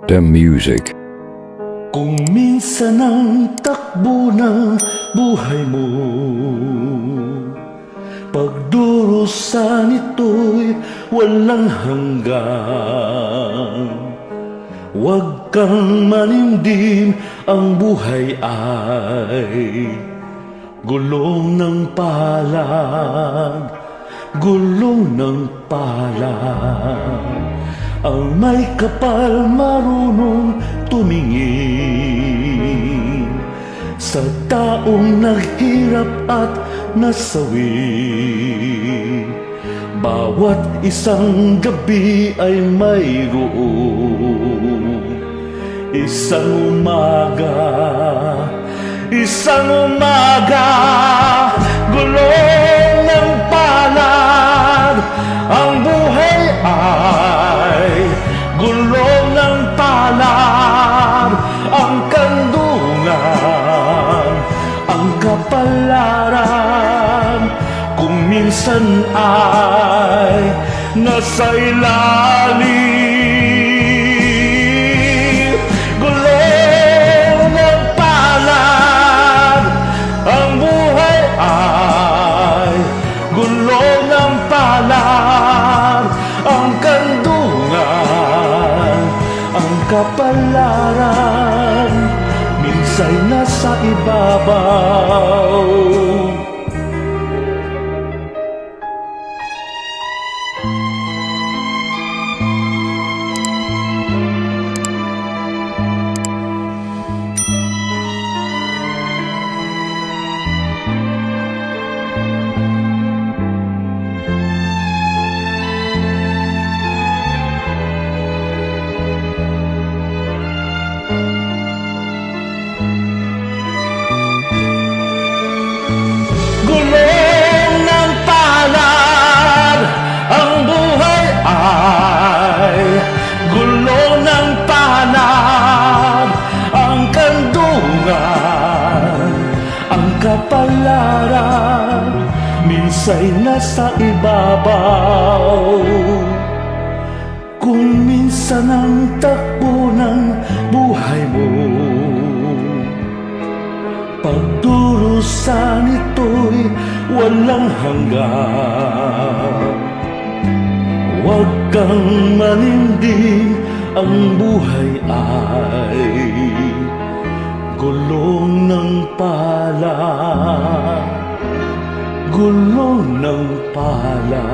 The music. Kung minsan ang takbo ng buhay mo, pagdurusan ito'y walang hanggan. Huwag kang manindim, ang buhay ay gulong ng palad, gulong ng palad. Ang may kapal marunong tumingin sa taong naghirap at nasawi. Bawat isang gabi ay mayroong isang umaga, gulong ng palad. Ang buhay ay gulong ng palad, ang kandungan, ang kapalaran. Kung minsan ay nasa ilalim, gulong ng palad. Ang buhay ay gulong ng palad, ang kandungan, ang kapalaran. Minsa'y nasa ibabaw. Gulong ng palad, ang buhay ay gulong ng palad, ang kandungan, ang kapalaran. Minsa'y nasa ibabaw. Kung minsan ang takbo ng buhay mo, pagdurusan ito'y walang hanggan. Huwag kang manindim, ang buhay ay gulong ng palad, gulong ng palad.